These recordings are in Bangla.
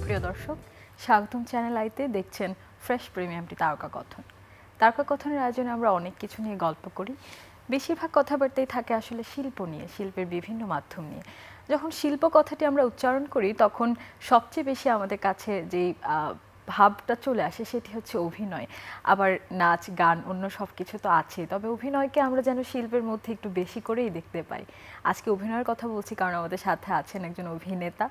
প্রিয় দর্শক, স্বাগতম চ্যানেল আইতে। দেখছেন ফ্রেশ প্রিমিয়ামটি তারকা কথন। তারকা কথনের আয়োজনে আমরা অনেক কিছু নিয়ে গল্প করি। বেশিরভাগ কথাবার্তাই থাকে আসলে শিল্প নিয়ে, শিল্পের বিভিন্ন মাধ্যম নিয়ে। যখন শিল্প কথাটি আমরা উচ্চারণ করি তখন সবচেয়ে বেশি আমাদের কাছে যেই ভাবটা চলে আসে সেটি হচ্ছে অভিনয়। আবার নাচ গান অন্য সব কিছু তো আছে, তবে অভিনয়কে আমরা যেন শিল্পের মধ্যে একটু বেশি করেই দেখতে পাই। আজকে অভিনয়ের কথা বলছি কারণ আমাদের সাথে আছেন একজন অভিনেতা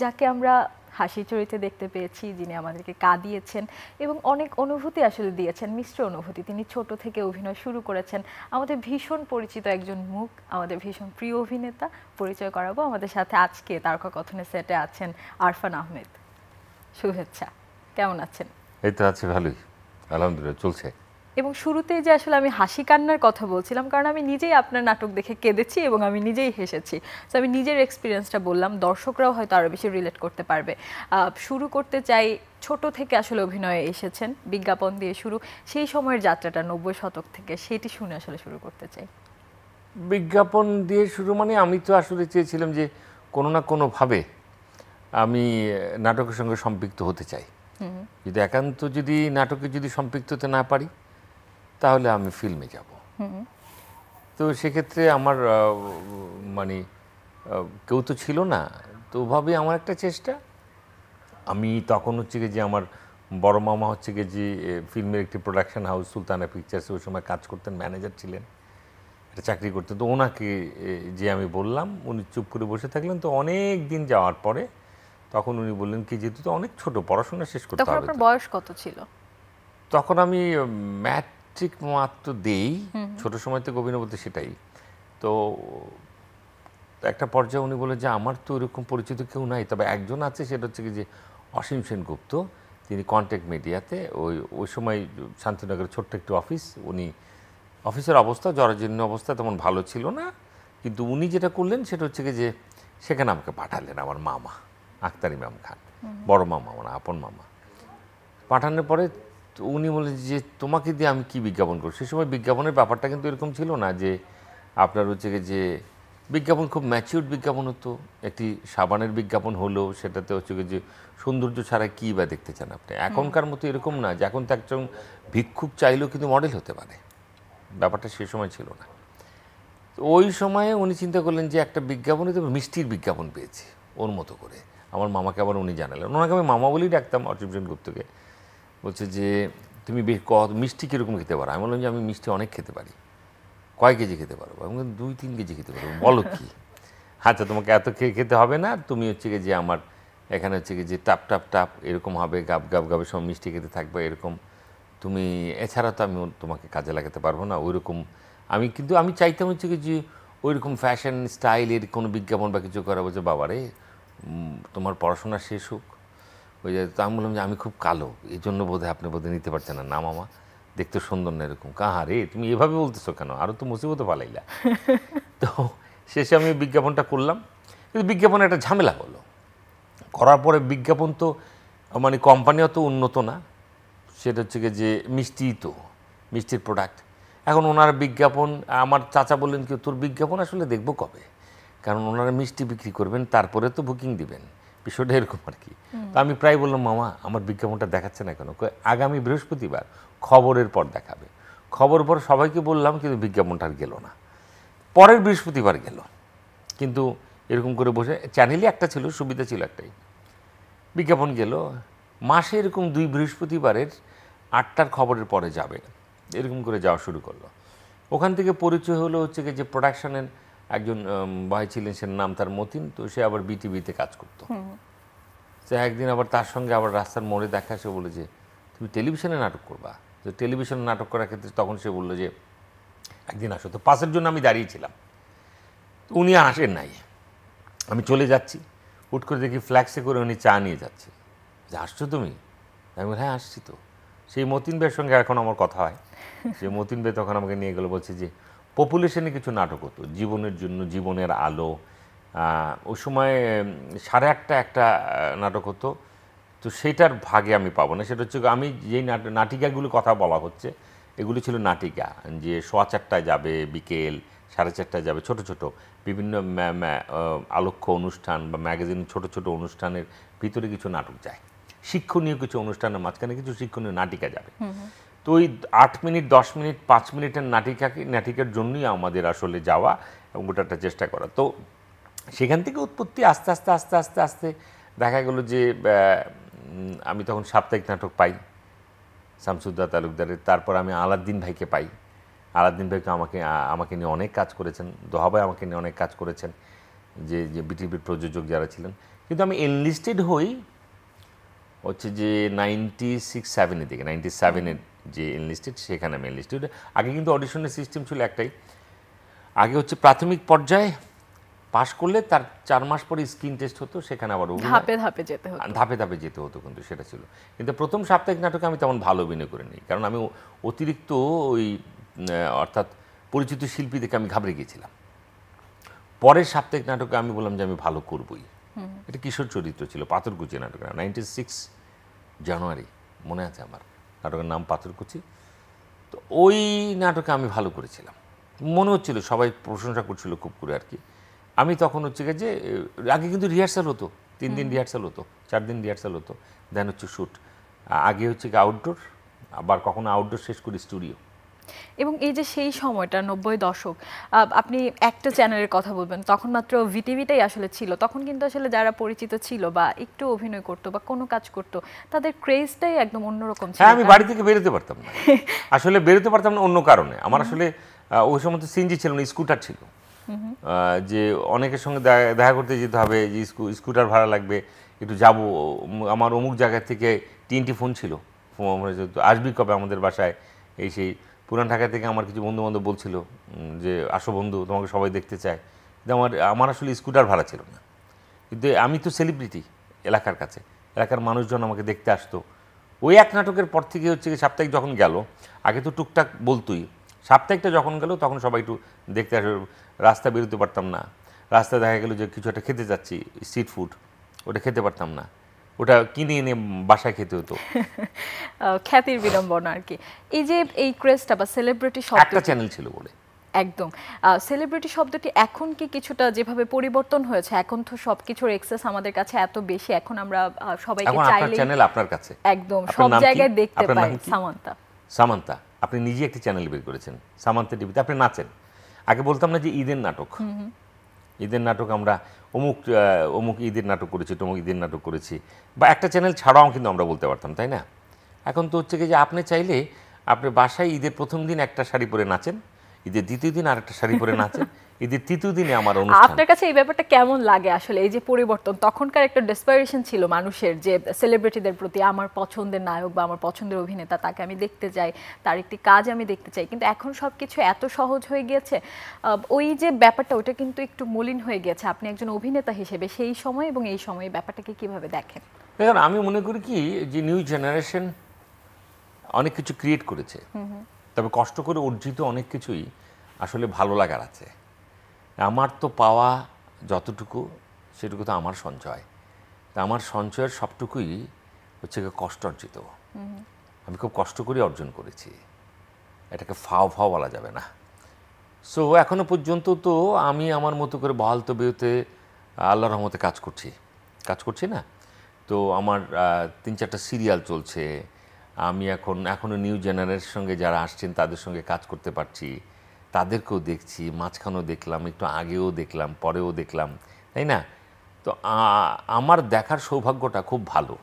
যাকে আমরা হাসি চরিত্রে দেখতে পেয়েছি, যিনি আমাদেরকে কাঁদিয়েছেন এবং অনেক অনুভূতি আসলে দিয়েছেন, মিশ্র অনুভূতি। তিনি ছোট থেকে অভিনয় শুরু করেছেন। আমাদের ভীষণ পরিচিত একজন মুখ, আমাদের ভীষণ প্রিয় অভিনেতা। পরিচয় করাবো। আমাদের সাথে আজকে তারকা কথনের সেটে আছেন আরফান আহমেদ। শুভেচ্ছা, কেমন আছেন? এই তো আছি, ভালোই, আলহামদুলিল্লাহ, চলছে। এবং শুরুতেই যে আসলে আমি হাসি কান্নার কথা বলছিলাম, কারণ আমি নিজেই আপনার নাটক দেখে কেঁদেছি এবং আমি নিজেই হেসেছি। তো আমি নিজের এক্সপিরিয়েন্সটা বললাম, দর্শকরাও হয়তো আরও বেশি রিলেট করতে পারবে। শুরু করতে চাই, ছোট থেকে আসলে অভিনয়ে এসেছেন, বিজ্ঞাপন দিয়ে শুরু, সেই সময়ের যাত্রাটা 90 শতক থেকে, সেটি শুনে আসলে শুরু করতে চাই। বিজ্ঞাপন দিয়ে শুরু মানে আমি তো আসলে চেয়েছিলাম যে কোনো না কোনোভাবে আমি নাটকের সঙ্গে সম্পৃক্ত হতে চাই। যদি একান্ত যদি নাটকে যদি সম্পৃক্ত হতে না পারি তাহলে আমি ফিল্মে যাব। তো সেক্ষেত্রে আমার মানে কেউ তো ছিল না, তো ওভাবে আমার একটা চেষ্টা। আমি তখন হচ্ছে গিয়ে যে আমার বড় মামা হচ্ছে গিয়ে যে ফিল্মের একটি প্রোডাকশন হাউস সুলতানা পিকচার্সে ওই সময় কাজ করতেন, ম্যানেজার ছিলেন, একটা চাকরি করতেন। তো ওনাকে যে আমি বললাম, উনি চুপ করে বসে থাকলেন। তো অনেক দিন যাওয়ার পরে তখন উনি বললেন কি, যেহেতু তো অনেক ছোট, পড়াশোনা শেষ করতে হবে। তখন আপনার বয়স কত ছিল? তখন আমি ম্যাট্রিক মাত্র দেই, ছোট সময় থেকে অভিনয় বলতে সেটাই। তো একটা পর্যায়ে উনি বলে যে আমার তো এরকম পরিচিত কেউ নাই, তবে একজন আছে, সেটা হচ্ছে কি যে অসীম সেনগুপ্ত, তিনি কন্ট্যাক্ট মিডিয়াতে, ওই সময় শান্তিনগরের ছোট্ট একটি অফিস, উনি অফিসের অবস্থা, জরাজীর্ণ অবস্থা, তেমন ভালো ছিল না। কিন্তু উনি যেটা করলেন সেটা হচ্ছে কি যে সেখানে আমাকে পাঠালেন আমার মামা আখতার ইমাম খান, বড় মামা, মানে আপন মামা। পাঠানোর পরে উনি বললেন যে তোমাকে দিয়ে আমি কি বিজ্ঞাপন করব। সে সময় বিজ্ঞাপনের ব্যাপারটা কিন্তু এরকম ছিল না যে আপনার হচ্ছে কি যে বিজ্ঞাপন খুব ম্যাচিউরড বিজ্ঞাপন হতো। একটি সাবানের বিজ্ঞাপন হলো, সেটাতে হচ্ছে কি যে সৌন্দর্য ছাড়া কী বা দেখতে চান আপনি। এখনকার মতো এরকম না যে এখন তো একজন ভিক্ষুক চাইলেও কিন্তু মডেল হতে পারে, ব্যাপারটা সে সময় ছিল না। ওই সময়ে উনি চিন্তা করলেন যে একটা বিজ্ঞাপনে তো মিষ্টির বিজ্ঞাপন পেয়েছি ওর মতো করে। আমার মামাকে আবার উনি জানালেন, ওনাকে আমি মামা বলেই ডাকতাম, অসীম সেনগুপ্তকে। বলছে যে তুমি মিষ্টি কীরকম খেতে পারো? আমি বললাম যে আমি মিষ্টি অনেক খেতে পারি। কয় কেজি খেতে পারবো? আমি 2-3 কেজি খেতে পারবো। বলো কি? আচ্ছা, তোমাকে এত খেতে হবে না, তুমি হচ্ছে কি যে আমার এখানে হচ্ছে কি যে টাপ টাপ টাপ এরকম হবে, গাব গাব গাবের সময় মিষ্টি খেতে থাকবে এরকম। তুমি এছাড়া তো আমি তোমাকে কাজে লাগাতে পারবো না ওইরকম। কিন্তু আমি চাইতাম হচ্ছে কি যে ওইরকম ফ্যাশন স্টাইলের কোনো বিজ্ঞাপন বা কিছু করা। বলছে বাবারে, তোমার পড়াশোনা শেষ হোক। ওই যে তো আমি বললাম যে আমি খুব কালো, এই জন্য বোধহয় আপনি বোধহয় নিতে পারছেন না। না মামা, দেখতে সুন্দর না এরকম। কাহা রে, তুমি এভাবে বলতেছো কেন? আরও তো মুসিবত পালাইলা। তো শেষে আমি বিজ্ঞাপনটা করলাম, কিন্তু বিজ্ঞাপনে একটা ঝামেলা হলো। করার পরে বিজ্ঞাপন তো মানে কোম্পানিও তো উন্নত না, সেটা হচ্ছে কি যে মিষ্টির প্রোডাক্ট। এখন ওনার বিজ্ঞাপন, আমার চাচা বললেন কি তোর বিজ্ঞাপন আসলে দেখবো কবে, কারণ ওনারা মিষ্টি বিক্রি করবেন তারপরে তো বুকিং দিবেন, বিষয়টা এরকম আর কি। তো আমি প্রায় বললাম মামা আমার বিজ্ঞাপনটা দেখাচ্ছে না কেন? আগামী বৃহস্পতিবার খবরের পর দেখাবে। খবর পর সবাইকে বললাম, কিন্তু বিজ্ঞাপনটা আর গেল না। পরের বৃহস্পতিবার গেল, কিন্তু এরকম করে বসে, চ্যানেলই একটা ছিল, সুবিধা ছিল একটাই, বিজ্ঞাপন গেল। মাসে এরকম 2 বৃহস্পতিবারের 8টার খবরের পরে যাবে, এরকম করে যাওয়া শুরু করলো। ওখান থেকে পরিচয় হলো হচ্ছে কি যে প্রোডাকশনের একজন ভাই ছিলেন, সে নাম তার মতিন, তো সে আবার বিটিভিতে কাজ করতো। সে একদিন আবার তার সঙ্গে আবার রাস্তার মোড়ে দেখা, সে বলে যে তুমি টেলিভিশনে নাটক করবা। তো টেলিভিশনে নাটক করার ক্ষেত্রে তখন সে বললো যে একদিন আসো। তো পাসের জন্য আমি দাঁড়িয়েছিলাম, উনি আসেন নাই। আমি চলে যাচ্ছি, হুট করে দেখি ফ্ল্যাক্সে করে উনি চা নিয়ে যাচ্ছে। যে আসছো তুমি? আমি বলি হ্যাঁ আসছি। তো সেই মতিন ভাইয়ের সঙ্গে এখন আমার কথা হয়। যে মতিন ভাই তখন আমাকে নিয়ে গেলো, বলছে যে পপুলেশনে কিছু নাটক হতো, জীবনের জন্য, জীবনের আলো। ওই সময় 8:30 একটা নাটক হতো। তো সেইটার ভাগে আমি পাবো না। সেটা হচ্ছে আমি যেই নাটিকাগুলো কথা বলা হচ্ছে, এগুলি ছিল নাটিকা, যে 4:15 যাবে, বিকেল 4:30 যাবে, ছোট ছোট বিভিন্ন আলোক্য অনুষ্ঠান বা ম্যাগাজিন ছোট ছোট অনুষ্ঠানের ভিতরে কিছু নাটক যায়, শিক্ষণীয় কিছু অনুষ্ঠানের মাঝখানে কিছু শিক্ষণীয় নাটিকা যাবে। তো ওই 8 মিনিট 10 মিনিট 5 মিনিটের নাটিকার জন্যই আমাদের আসলে যাওয়া এবং ওটাটা চেষ্টা করা। তো সেখান থেকে উৎপত্তি আস্তে আস্তে আস্তে আস্তে আস্তে দেখা গেল যে আমি তখন সাপ্তাহিক নাটক পাই শামসুদ্দৌলা তালুকদারের। তারপর আমি আলাউদ্দিন ভাইকে পাই। আলাউদ্দিন ভাইকে আমাকে নিয়ে অনেক কাজ করেছেন, দোহা ভাই আমাকে নিয়ে অনেক কাজ করেছেন, যে বিটিভির প্রযোজক যারা ছিলেন। কিন্তু আমি এনলিস্টেড হই হচ্ছে যে 96-7 দিকে, 97-এর যে এনলিস্টেড, সেখানে আমি এনলিস্টেড। আগে কিন্তু অডিশনের সিস্টেম ছিল একটাই, আগে হচ্ছে প্রাথমিক পর্যায়ে পাশ করলে তার 4 মাস পরে স্ক্রিন টেস্ট হতো, সেখানে আবার ধাপে ধাপে যেতে হতো। ধাপে ধাপে যেতে হতো, কিন্তু সেটা ছিল। কিন্তু প্রথম সাপ্তাহিক নাটকে আমি তেমন ভালো অভিনয় করিনি, কারণ আমি অতিরিক্ত ওই অর্থাৎ পরিচিত শিল্পী দেখে আমি ঘাবড়ে গিয়েছিলাম। পরের সাপ্তাহিক নাটকে আমি বললাম যে আমি ভালো করবই। এটা কিশোর চরিত্র ছিল, পাথরকুচি নাটক, 96 জানুয়ারি মনে আছে আমার, নাটকের নাম পাথরকুচি। তো ওই নাটকে আমি ভালো করেছিলাম, মনে হচ্ছিল সবাই প্রশংসা করছিল খুব করে আর কি। আমি তখন হচ্ছে যে আগে কিন্তু রিহার্সাল হতো, 3 দিন রিহার্সাল হতো, 4 দিন রিহার্সাল হতো, দেন হচ্ছে শ্যুট। আগে হচ্ছে আউটডোর, আবার কখনো আউটডোর শেষ করি স্টুডিও। এবং এই যে সেই সময়টা 90 দশক, আপনি একটা চ্যানেলের কথা বলবেন, তখন মাত্র ভিটিভিটাই আসলে ছিল। তখন কিন্তু আসলে যারা পরিচিত ছিল বা একটু অভিনয় করতো বা কোনো কাজ করতো, তাদের ক্রেজটাই একদম অন্যরকম ছিল। হ্যাঁ, আমি বাড়ি থেকে বেরোতে পারতাম না, আসলে বেরোতে পারতাম না অন্য কারণে। আমার আসলে ওই সময় তো সিএনজি ছিল না, স্কুটার ছিল। যে অনেকের সঙ্গে দেখা করতে যেতে হবে, যে স্কুটার ভাড়া লাগবে, একটু যাবো। আমার অমুক জায়গা থেকে 3টি ফোন ছিল, আসবি কবে আমাদের বাসায়, এই সেই। পুরান ঢাকা থেকে আমার কিছু বন্ধু বান্ধব বলছিল যে আসো বন্ধু, তোমাকে সবাই দেখতে চায়। কিন্তু আমার আসলে স্কুটার ভাড়া ছিল না। কিন্তু আমি তো সেলিব্রিটি এলাকার কাছে, এলাকার মানুষজন আমাকে দেখতে আসতো। ওই এক নাটকের পর থেকে হচ্ছে সাপ্তাহিক যখন গেল, আগে তো টুকটাক বলতোই, সাপ্তাহিকটা যখন গেল তখন সবাই একটু দেখতে আসে। রাস্তা বেরোতে পারতাম না, রাস্তায় দেখা গেল যে কিছু একটা খেতে যাচ্ছি, স্ট্রিট ফুড, ওটা খেতে পারতাম না, ওটা কিনে এনে বাসায় খেতে হতো। খ্যাতির বিড়ম্বনা আর কি। এই যে এই ক্রেজটা বা সেলিব্রিটি শব্দ, একটা চ্যানেল ছিল বলে, একদম সেলিব্রিটি শব্দটি এখন কি কিছুটা যেভাবে পরিবর্তন হয়েছে, এখন তো সবকিছুর অ্যাক্সেস আমাদের কাছে এত বেশি, এখন আমরা সবাইকে চাইলে চ্যানেল আপনার কাছে একদম সব জায়গায় দেখতে পাই। সামান্তা, আপনি নিজে একটি চ্যানেল বের করেছেন সামান্তা টিভিতে, আপনি নাচেন। আগে বলতাম না যে ঈদের নাটক, ঈদের নাটক আমরা অমুক ঈদের নাটক করেছি, তমুক ঈদের নাটক করেছি, বা একটা চ্যানেল ছাড়াও কিন্তু আমরা বলতে পারতাম, তাই না? এখন তো হচ্ছে কি যে আপনি চাইলে আপনি বাসায় ঈদের প্রথম দিন একটা শাড়ি পরে নাচেন, ঈদের দ্বিতীয় দিন আরেকটা শাড়ি পরে নাচেন, ঈদের তৃতীয় দিনে আমার অনুষ্ঠান। আপনার কাছে এই ব্যাপারটা কেমন লাগে আসলে, এই যে পরিবর্তন? তখনকার একটা ডেসপারেশন ছিল মানুষের, যে সেলিব্রিটিদের প্রতি, আমার পছন্দের নায়ক বা আমার পছন্দের অভিনেতা, তাকে আমি দেখতে চাই, তার একটি কাজ আমি দেখতে চাই। কিন্তু এখন সবকিছু এত সহজ হয়ে গিয়েছে, ওই যে ব্যাপারটা, ওটা কিন্তু একটু মলিন হয়ে গেছে। আপনি একজন অভিনেতা হিসেবে সেই সময় এবং এই সময়ে ব্যাপারটাকে কিভাবে দেখেন? দেখুন, আমি মনে করি কি যে নিউ জেনারেশন অনেক কিছু ক্রিয়েট করেছে, তবে কষ্ট করে অর্জিত অনেক কিছুই আসলে ভালো লাগার আছে। আমার তো পাওয়া যতটুকু, সেটুকু তো আমার সঞ্চয়। তা আমার সঞ্চয়ের সবটুকুই হচ্ছে কষ্ট অর্জিত। আমি খুব কষ্ট করে অর্জন করেছি, এটাকে ফাও বলা যাবে না। সো এখনো পর্যন্ত তো আমি আমার মতো করে বহাল তবিয়তে আল্লাহর রহমতে কাজ করছি না। তো আমার 3-4টা সিরিয়াল চলছে। আমি এখনও নিউ জেনারেশনের সঙ্গে যারা আসছেন তাদের সঙ্গে কাজ করতে পারছি, তাদেরকেও দেখছি, মাঝখানেও দেখলাম, একটু আগেও দেখলাম, পরেও দেখলাম, তাই না? তো আমার দেখার সৌভাগ্যটা খুব ভালো।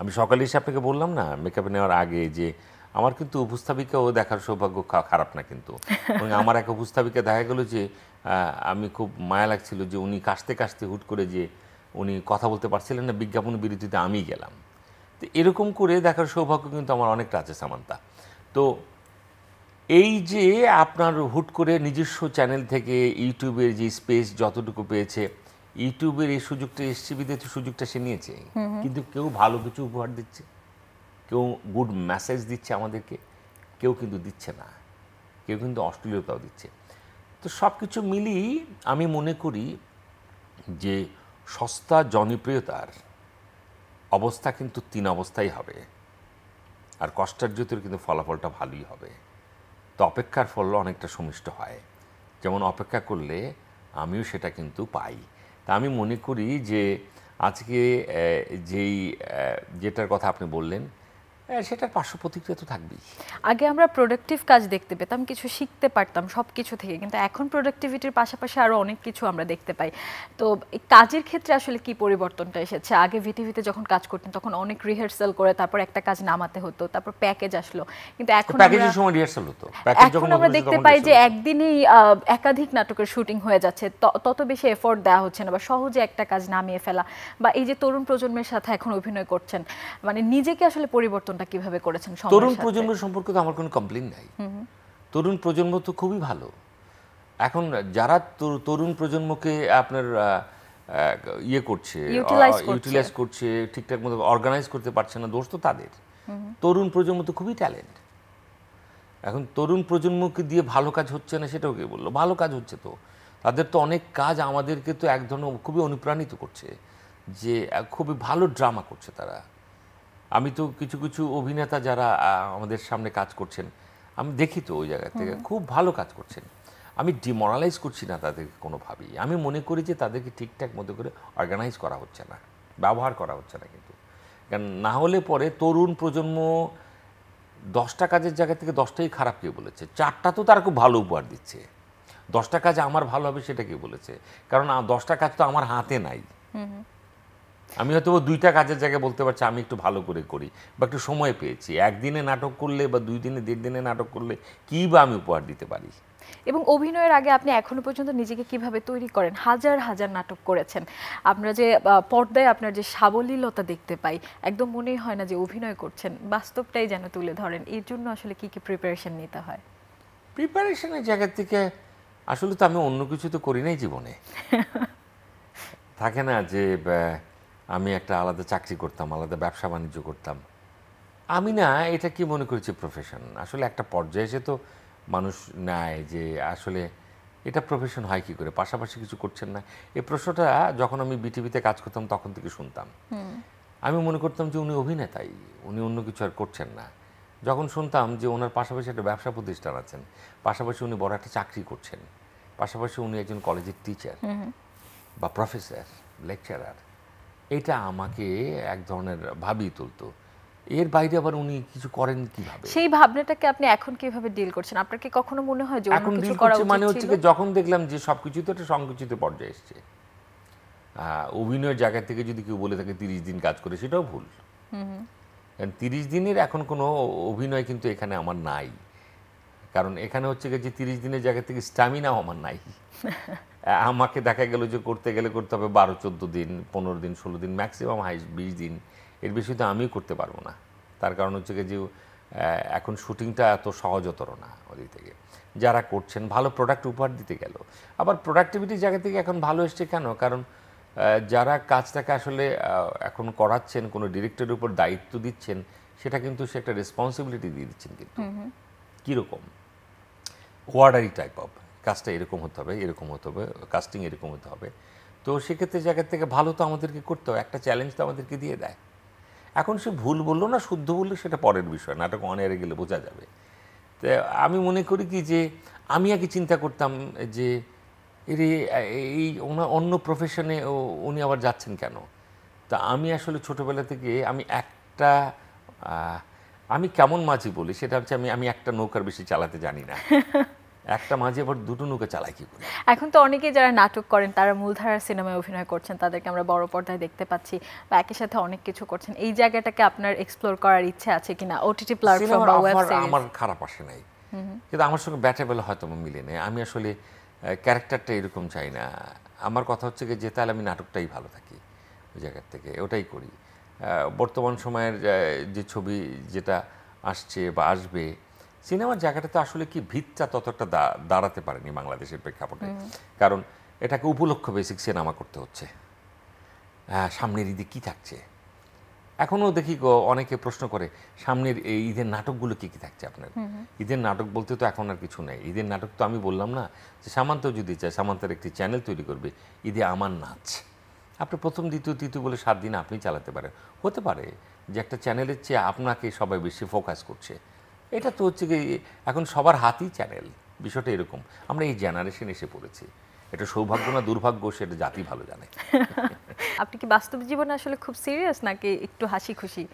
আমি সকালে এসে আপনাকে বললাম না মেকআপে নেওয়ার আগে, যে আমার কিন্তু উপস্থাপিকাও দেখার সৌভাগ্য খারাপ না কিন্তু। এবং আমার এক উপস্থাপিকা দেখা গেল যে আমি খুব মায়া লাগছিল যে উনি কাশতে কাশতে হুট করে যে উনি কথা বলতে পারছিলেন না, বিজ্ঞাপন বিরতিতে আমি গেলাম। তো এরকম করে দেখার সৌভাগ্য কিন্তু আমার অনেকটা আছে সামান্তা। তো এই যে আপনার হুট করে নিজস্ব চ্যানেল থেকে ইউটিউবের যে স্পেস যতটুকু পেয়েছে, ইউটিউবের এই সুযোগটা এসছে বিদেশে, সুযোগটা সে নিয়েছে। কিন্তু কেউ ভালো কিছু উপহার দিচ্ছে, কেউ গুড মেসেজ দিচ্ছে আমাদেরকে, কেউ কিন্তু দিচ্ছে না, কেউ কিন্তু অশ্লীলতাও দিচ্ছে। তো সব কিছু মিলিয়ে আমি মনে করি যে সস্তা জনপ্রিয়তার অবস্থা কিন্তু 3 অবস্থাই হবে, আর কষ্টার্জিতের কিন্তু ফলাফলটা ভালোই হবে। তো অপেক্ষার ফল অনেকটা সমিষ্ট হয়। যেমন অপেক্ষা করলে আমিও সেটা কিন্তু পাই। তা আমি মনে করি যে আজকে যেটার কথা আপনি বললেন, সেটার পার্শ্ব প্রতিক্রিয়া তো থাকবেই। আগে আমরা প্রোডাক্টিভ কাজ দেখতে পেতাম, কিছু শিখতে পারতাম সব কিছু থেকে, কিন্তু এখন প্রোডাক্টিভিটির পাশাপাশি আরও অনেক কিছু আমরা দেখতে পাই। তো এই কাজের ক্ষেত্রে আসলে কি পরিবর্তনটা এসেছে? আগে ভিটিভিতে যখন কাজ করতেন তখন অনেক রিহার্সাল করে তারপর একটা কাজ নামাতে হতো, তারপর প্যাকেজ আসলো, কিন্তু এখন প্যাকেজের সময় রিহার্সাল হতো, এখন আমরা দেখতে পাই যে একদিনেই একাধিক নাটকের শুটিং হয়ে যাচ্ছে, তত বেশি এফোর্ট দেওয়া হচ্ছে না, বা সহজে একটা কাজ নামিয়ে ফেলা, বা এই যে তরুণ প্রজন্মের সাথে এখন অভিনয় করছেন, মানে নিজেকে আসলে পরিবর্তনটা কিভাবে করেছেন? তরুণ প্রজন্ম সম্পর্কে তো আমার কোনো কমপ্লেইন নাই। তরুণ প্রজন্ম তো খুবই ভালো। এখন যারা তরুণ প্রজন্মকে আপনার ইয়ে করছে, ইউটিলাইজ করছে, ঠিকঠাক মতো অর্গানাইজ করতে পারছে না, দোষ তো তাদের। তরুণ প্রজন্ম তো খুবই ট্যালেন্ট। এখন তরুণ প্রজন্মকে দিয়ে ভালো কাজ হচ্ছে না সেটাও কে বললো? ভালো কাজ হচ্ছে তো। তাদের তো অনেক কাজ আমাদেরকে তো এক ধরনের খুবই অনুপ্রাণিত করছে, যে খুবই ভালো ড্রামা করছে তারা। আমি তো কিছু কিছু অভিনেতা যারা আমাদের সামনে কাজ করছেন, আমি দেখি তো ওই জায়গা থেকে খুব ভালো কাজ করছেন। আমি ডিমোরালাইজ করছি না তাদেরকে কোনোভাবেই। আমি মনে করি যে তাদেরকে ঠিকঠাক মতো করে অর্গানাইজ করা হচ্ছে না, ব্যবহার করা হচ্ছে না। কিন্তু কারণ না হলে পরে তরুণ প্রজন্ম 10টা কাজের জায়গা থেকে 10টাই খারাপ কে বলেছে? 4টা তো তারা খুব ভালো উপহার দিচ্ছে। 10টা কাজ আমার ভালো হবে সেটা কে বলেছে? কারণ 10টা কাজ তো আমার হাতে নাই। আমি হয়তো 2টা কাজের জায়গায় বলতে পারছি আমি একটু ভালো করে করি, বা একটু সময় পেয়েছি। একদিনে নাটক করলে বা 2 দিনে 1.5 দিনে নাটক করলে কী বা আমি উপহার দিতে পারি? এবং অভিনয়ের আগে আপনি এখনো পর্যন্ত নিজেকে কিভাবে তৈরি করেন? হাজার হাজার নাটক করেছেন, আমরা যে পর্দায় আপনার যে সাবলীলতা দেখতে পাই, একদম মনেই হয় না যে অভিনয় করছেন, বাস্তবটাই যেন তুলে ধরেন। এর জন্য আসলে কি কি প্রিপারেশন নিতে হয়? প্রিপারেশনের জায়গা থেকে আসলে তো আমি অন্য কিছু তো করি নাই জীবনে। থাকে না যে আমি একটা আলাদা চাকরি করতাম, আলাদা ব্যবসা বাণিজ্য করতাম। আমি না এটা কি মনে করেছি প্রফেশন। আসলে একটা পর্যায়ে এসে তো মানুষ নেয় যে আসলে এটা প্রফেশন হয় কি করে, পাশাপাশি কিছু করছেন না। এই প্রশ্নটা যখন আমি বিটিভিতে কাজ করতাম তখন থেকে শুনতাম। আমি মনে করতাম যে উনি অভিনেতাই, উনি অন্য কিছু আর করছেন না। যখন শুনতাম যে ওনার পাশাপাশি একটা ব্যবসা প্রতিষ্ঠান আছেন, পাশাপাশি উনি বড় একটা চাকরি করছেন, পাশাপাশি উনি একজন কলেজের টিচার বা প্রফেসর, লেকচারার, এটা আমাকে এক ধরনের ভাবিয়ে তুলতো। এর বাইরে আবার উনি কিছু করেন কিভাবে? সেই ভাবনাটাকে আপনি এখন কিভাবে ডিল করছেন? আপনার কি কখনো মনে হয় যে অন্য কিছু করা উচিত ছিল? মানে হচ্ছে কি, যখন দেখলাম যে সবকিছু তো একটা সংকুচিত পর্যায়ে এসছে, অভিনয়ের জায়গা থেকে যদি কেউ বলে থাকে 30 দিন কাজ করে, সেটাও ভুল। 30 দিনের এখন কোনো অভিনয় কিন্তু এখানে আমার নাই। কারণ এখানে হচ্ছে যে 30 দিনের জায়গা থেকে স্ট্যামিনাও আমার নাই। আমাকে দেখা গেল যে করতে গেলে করতে হবে 12-14 দিন, 15 দিন, 16 দিন, ম্যাক্সিমাম হাই 20 দিন। এর বেশি তো আমিও করতে পারবো না। তার কারণ হচ্ছে যে এখন শুটিংটা এত সহজতর না ওদিক থেকে। যারা করছেন ভালো প্রোডাক্ট উপহার দিতে গেল, আবার প্রোডাক্টিভিটির জায়গা থেকে এখন ভালো এসছে কেন? কারণ যারা কাজটাকে আসলে এখন করাচ্ছেন, কোনো ডিরেক্টরের উপর দায়িত্ব দিচ্ছেন, সেটা কিন্তু সে একটা রেসপন্সিবিলিটি দিয়ে দিচ্ছেন। কিন্তু কীরকম ওয়ার্ডারি টাইপ অফ কাজটা এরকম হতে হবে, এরকম হতে হবে, কাস্টিং এরকম হতে হবে। তো সেক্ষেত্রে জায়গা থেকে ভালো তো আমাদেরকে করতে হবে, একটা চ্যালেঞ্জ তো আমাদেরকে দিয়ে দেয়। এখন সে ভুল বললো না শুদ্ধ বললো সেটা পরের বিষয়, নাটক অন এয়ারে গেলে বোঝা যাবে। তো আমি মনে করি কি যে আমি আগে চিন্তা করতাম যে এই অন্য প্রফেশনে উনি আবার যাচ্ছেন কেন? তা আমি আসলে ছোটোবেলা থেকে আমি কেমন মাঝি বলি, সেটা হচ্ছে আমি একটা নৌকার বেশি চালাতে জানি না। একটা মাঝি আবার 2টো নৌকা চালায় কি করে? এখন তো অনেকেই যারা নাটক করেন তারা মূলধারার সিনেমায় অভিনয় করছেন, তাদেরকে আমরা বড় পর্দায় দেখতে পাচ্ছি, বা একই সাথে অনেক কিছু করছেন। এই জায়গাটাকে আপনার এক্সপ্লোর করার ইচ্ছে আছে কিনা? ওটিটি প্ল্যাটফর্ম বা ওয়েব সিরিজ? আমার খারাপ আসে নাই, কিন্তু আমার সঙ্গে ব্যাটেবল হয়তো মিলে নেই। আমি আসলে ক্যারেক্টারটা এরকম চাই না। আমার কথা হচ্ছে যে তাহলে আমি নাটকটাই ভালো থাকি ওই জায়গার থেকে, ওটাই করি। বর্তমান সময়ের যে ছবি যেটা আসছে বা আসবে, সিনেমার জায়গাটাতে আসলে কি ভিতটা ততটা দাঁড়াতে পারেনি বাংলাদেশের প্রেক্ষাপটে। কারণ এটাকে উপলক্ষ বেসিক সিনেমা করতে হচ্ছে। সামনের ঈদে কী থাকছে? এখনও দেখি অনেকে প্রশ্ন করে সামনের এই ঈদের নাটকগুলো কী কী থাকছে আপনার? ঈদের নাটক বলতে তো এখন আর কিছু নেই। ঈদের নাটক তো আমি বললাম না যে সামান্ত যদি চায়, সামান্তের একটি চ্যানেল তৈরি করবে, ঈদে আমার নাচ। আপনি প্রথম, দ্বিতীয়, তৃতীয় বলে 7 দিন আপনি চালাতে পারেন। হতে পারে যে একটা চ্যানেলের চেয়ে আপনাকে সবাই বেশি ফোকাস করছে। এটা তো হচ্ছে কি এখন সবার হাতেই চ্যানেল, বিষয়টা এরকম। আমরা এই জেনারেশন এসে পড়েছি। এটা সৌভাগ্য না দুর্ভাগ্য সেটা জাতি ভালো জানে। আপনি কি বাস্তব জীবনে আসলে খুব সিরিয়াস নাকি একটু হাসি খুশি?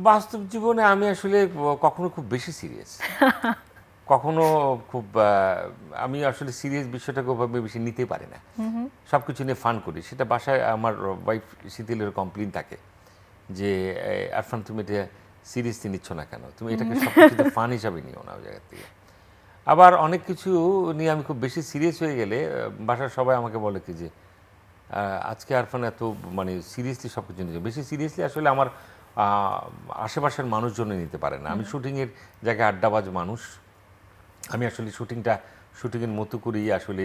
বাস্তব জীবনে আমি আসলে কখনো খুব বেশি সিরিয়াস, কখনো খুব আমি আসলে সিরিয়াস বিষয়টাকে ওভাবে বেশি নিতে পারি না, সব কিছু নিয়ে ফান করি। সেটা বাসায় আমার ওয়াইফ শীতলের কমপ্লেন থাকে যে আরফান তুমি এটা সিরিয়াসলি নিচ্ছ না কেন, তুমি এটাকে সব কিছুতে ফান হিসাবে নিও না ওই জায়গা থেকে। আবার অনেক কিছু নিয়ে আমি খুব বেশি সিরিয়াস হয়ে গেলে বাসার সবাই আমাকে বলে কি যে আজকে আরফান এত মানে সিরিয়াসলি সব কিছু নিচ্ছে। বেশি সিরিয়াসলি আসলে আমার আশেপাশের মানুষজনই নিতে পারে না। আমি শুটিংয়ের জায়গায় আড্ডাবাজ মানুষ, আমি আসলে শুটিংয়ের মতো করেই আসলে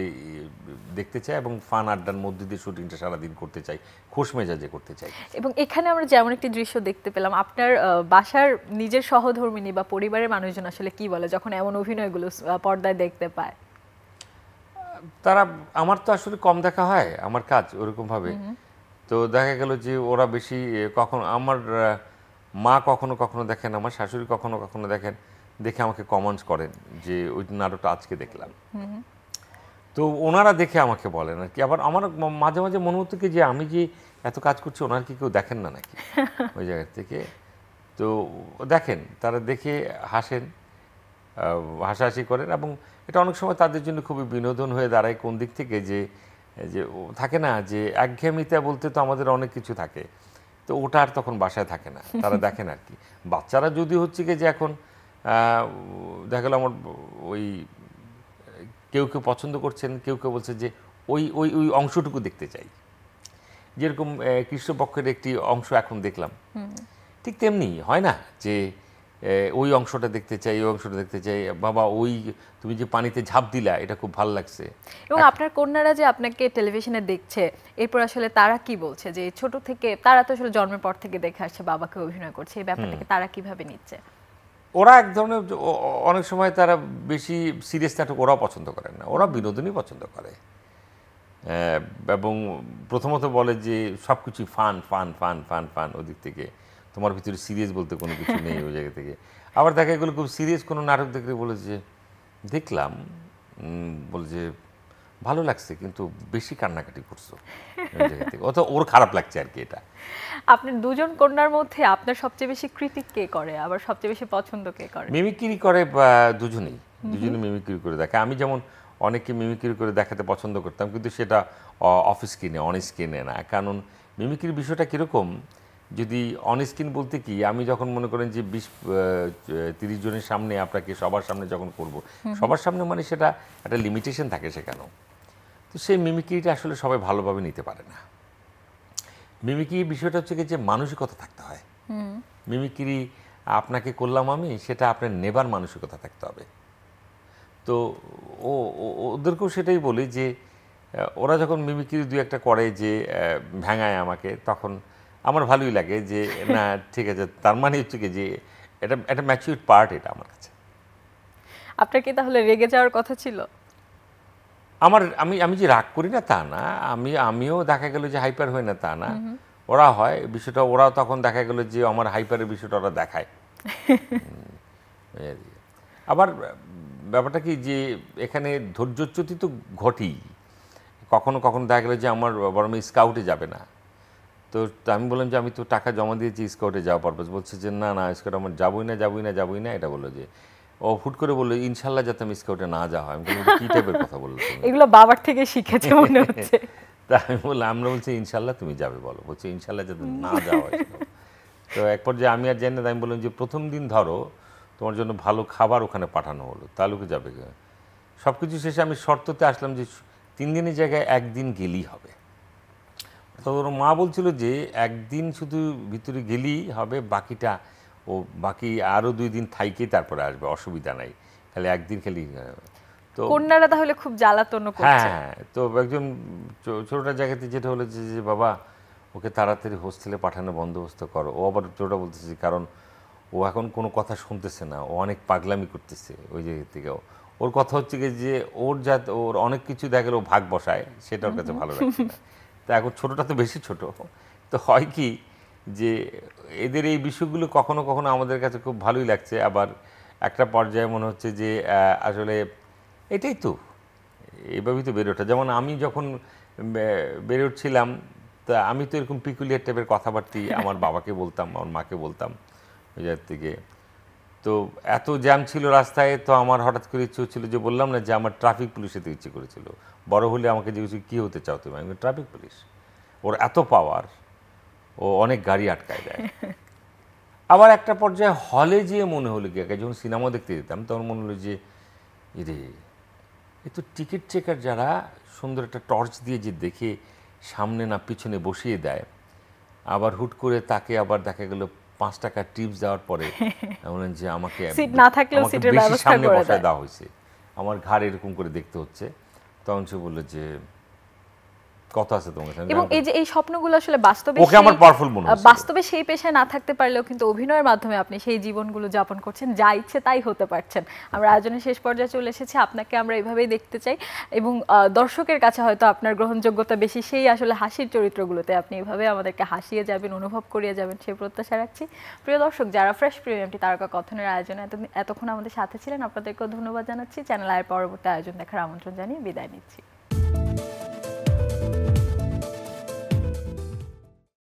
দেখতে চাই এবং ফান আড্ডার মধ্যে দিয়ে শুটিংটা সারাদিন করতে চাই, খোশ মেজাজে করতে চাই। এবং এখানে আমরা যেমন একটি দৃশ্য দেখতে পেলাম, আপনার বাসার নিজের সহধর্মিণী বা পরিবারের মানুষজন আসলে কি বলে যখন এমন অভিনয়গুলো পর্দায় দেখতে পায়? তারা, আমার তো আসলে কম দেখা হয় আমার কাজ ওরকমভাবে, তো দেখা গেল যে ওরা বেশি কখনো আমার মা কখনো কখনো দেখেন, আমার শাশুড়ি কখনো কখনো দেখেন, দেখে আমাকে কমেন্টস করেন যে ওই নাটকটা আজকে দেখলাম। তো ওনারা দেখে আমাকে বলেন আর কি। আবার আমার মাঝে মাঝে মনে হতো কি যে আমি যে এত কাজ করছি ওনার কি কেউ দেখেন না নাকি ওই জায়গা থেকে। তো দেখেন, তারা দেখে হাসেন, হাসাহাসি করেন এবং এটা অনেক সময় তাদের জন্য খুবই বিনোদন হয়ে দাঁড়ায়। কোন দিক থেকে যে যে থাকে না যে একঘেয়েমিতা বলতে তো আমাদের অনেক কিছু থাকে, তো ওটা আর তখন বাসায় থাকে না, তারা দেখেন আর কি। বাচ্চারা যদি হচ্ছে কি যে এখন দেখা গেল আমার ওই কেউ কেউ পছন্দ করছেন, কেউ কেউ বলছে যে ওই ওই ওই অংশটুকু দেখতে চাই, যেরকম কৃষ্ণপক্ষের একটি অংশ এখন দেখলাম, ঠিক তেমনি হয় না যে ওই অংশটা দেখতে চাই, ওই অংশটা দেখতে চাই, বাবা ওই তুমি যে পানিতে ঝাঁপ দিলা এটা খুব ভালো লাগছে। এবং আপনার কন্যারা যে আপনাকে টেলিভিশনে দেখছে, এরপর আসলে তারা কি বলছে যে ছোট থেকে, তারা তো আসলে জন্মের পর থেকে দেখে আসছে বাবাকে অভিনয় করছে, এই ব্যাপারটাকে তারা কিভাবে নিচ্ছে? ওরা এক ধরনের অনেক সময় তারা বেশি সিরিয়াস নাটক ওরাও পছন্দ করেন না, ওরা বিনোদনই পছন্দ করে এবং প্রথমত বলে যে সব কিছুই fun fun fun fun fun, ওদিক থেকে তোমার ভিতরে সিরিয়াস বলতে কোনো কিছু নেই ওই জায়গা থেকে। আবার দেখা গেলো খুব সিরিয়াস কোনো নাটক দেখলে বলে যে দেখলাম, বলে যে ভালো লাগছে কিন্তু বেশি কান্নাকাটি করছো ওই জায়গা থেকে, অত ওর খারাপ লাগছে আর কি। এটা আপনার দুজন কন্যার মধ্যে আপনার সবচেয়ে বেশি ক্রিটিক কে করে, আবার সবচেয়ে বেশি পছন্দ কে করে? মিমিক্রি করে দুজনেই মিমিক্রি করে দেখে। আমি যেমন অনেকে মিমিক্রি করে দেখাতে পছন্দ করতাম, কিন্তু সেটা অফ স্ক্রিনে, অন স্ক্রিনে না। কারণ মিমিক্রির বিষয়টা কীরকম, যদি অন স্ক্রিন বলতে কি, আমি যখন মনে করেন যে 20-30 জনের সামনে আপনাকে সবার সামনে যখন করব, সবার সামনে মানে সেটা একটা লিমিটেশন থাকে সেখানেও, তো সেই মিমিক্রিটা আসলে সবাই ভালোভাবে নিতে পারে না। মিমিক্রি বিষয়টা হচ্ছে কি যে মানসিকতা থাকতে হয়। মিমিক্রি আপনাকে করলাম আমি, সেটা আপনার নেবার মানসিকতা থাকতে হবে। তো ওদেরকেও সেটাই বলি যে ওরা যখন মিমিক্রি দু একটা করে যে ভেঙায় আমাকে, তখন আমার ভালোই লাগে যে না ঠিক আছে, তার মানে হচ্ছে কি যে এটা একটা ম্যাচিউরড পার্ট এটা আমার কাছে। আপনার কি তাহলে রেগে যাওয়ার কথা ছিল? আমি যে রাগ করি না তা না, আমিও দেখা গেল যে হাইপার হয় না তা না, ওরা হয় বিষয়টা, ওরা তখন দেখা গেল যে আমার হাইপারের বিষয়টা ওরা দেখায়। আবার ব্যাপারটা কি যে এখানে ধৈর্যচ্যুতি তো ঘটেই, কখনো কখনো দেখা গেলো যে আমার বড় মেয়ে স্কাউটে যাবে না, তো আমি বললাম যে আমি তো টাকা জমা দিয়েছি স্কাউটে যাওয়া পারপাস, বলছে যে না না স্কাউট আমার যাবোই না, এটা বললো যে ও হুট করে বললো ইনশাল্লাহ যাতে আমি স্কাউটে না যাওয়া হয়। আমি বললাম কী টাইপের কথা বললো তুমি? এগুলো বাবার থেকে শিখেছে মনে হচ্ছে। তা আমি বললাম, আমরা বলছি ইনশাল্লাহ তুমি যাবে, বলো, বলছে ইনশাল্লাহ যাতে না যাওয়া হয়। তো এক পর্যায়ে আমি আর জানি না, আমি বললাম যে প্রথম দিন ধরো তোমার জন্য ভালো খাবার ওখানে পাঠানো হলো, তালুকে যাবে। সব কিছু শেষে আমি শর্ততে আসলাম যে 3 দিনের জায়গায় 1 দিন গেলেই হবে। তো ওর মা বলছিল যে 1 দিন শুধু ভিতরে গেলেই হবে, বাকিটা ও বাকি আরও 2 দিন থাইকে তারপরে আসবে, অসুবিধা নাই, খালি 1 দিন খালি। তো কন্যারা তাহলে খুব জ্বালাতনও করছে। হ্যাঁ, তো একজন ছোটটা জায়গাতে যেটা হলো যে বাবা ওকে তাড়াতাড়ি হোস্টেলে পাঠানোর বন্দোবস্ত করো। ও আবার ছোটটা বলতেছে কারণ ও এখন কোনো কথা শুনতেছে না, ও অনেক পাগলামি করতেছে ওই জায়গা থেকে। ওর কথা হচ্ছে কি যে ওর অনেক কিছু দেখা গেল ভাগ বসায়, সেটা ওর কাছে ভালো লাগছে না। তা এখন ছোটটা তো বেশি ছোট, তো হয় কি যে এদের এই বিষয়গুলো কখনো কখনো আমাদের কাছে খুব ভালোই লাগছে, আবার একটা পর্যায়ে মনে হচ্ছে যে আসলে এটাই তো এভাবেই তো বেড়ে ওঠা। যেমন আমি যখন বেড়ে উঠছিলাম, তা আমি তো এরকম পিকুলিয়ার টাইপের কথাবার্তা আমার বাবাকে বলতাম, আমার মাকে বলতাম ওই জায়গা থেকে। তো এত জ্যাম ছিল রাস্তায়, তো আমার হঠাৎ করে ইচ্ছে হচ্ছিল, যে বললাম না যে আমার ট্রাফিক পুলিশ হতে ইচ্ছে করেছিল। বড় হলে আমাকে জিজ্ঞেস কী হতে চাও তুমি? আমি ট্রাফিক পুলিশ। ওর এত পাওয়ার, ও অনেক গাড়ি আটকায় দেয়। আবার একটা পর্যায়ে হলে যেয়ে মনে হলো কি, যখন সিনেমা দেখতে যেতাম তখন মনে হলো যে ইরে, এ তো টিকিট চেকার যারা সুন্দর একটা টর্চ দিয়ে যে দেখে সামনে না পিছনে বসিয়ে দেয়, আবার হুট করে তাকে আবার দেখা গেল 5 টাকা টিপস দেওয়ার পরে বলেন যে আমাকে সিট না থাকলেও সিটের বেশি ব্যবস্থা সামনে করে বসায় দেয়। দেওয়া হয়েছে, আমার ঘাড় এরকম করে দেখতে হচ্ছে। তখন সে বললো যে কথা আছে তোমার সাথে। এবং এই যে এই স্বপ্নগুলো আসলে বাস্তবে ওকে আমার পাওয়ারফুল মনে হচ্ছে। বাস্তবে সেই পেশায় না থাকতে পারলেও কিন্তু অভিনয়ের মাধ্যমে আপনি সেই জীবনগুলো যাপন করছেন, যা ইচ্ছে তাই হতে পারছেন। আমরা আয়োজনের শেষ পর্যায়ে চলে এসেছি, আপনাকে আমরা এইভাবেই দেখতে চাই এবং দর্শকের কাছে হয়তো আপনার গ্রহণযোগ্যতা বেশি, সেই আসলে হাসির চরিত্রগুলোতে আপনি এভাবে আমাদেরকে হাসিয়ে যাবেন, অনুভব করিয়ে যাবেন, সেই প্রত্যাশা রাখছি। প্রিয় দর্শক, যারা ফ্রেশ প্রিমিয়ামটি তারকা কথনের আয়োজনে এতক্ষণ আমাদের সাথে ছিলেন, আপনাদেরকেও ধন্যবাদ জানাচ্ছি। চ্যানেল আয়ের পরবর্তী আয়োজন দেখার আমন্ত্রণ জানিয়ে বিদায় নিচ্ছি।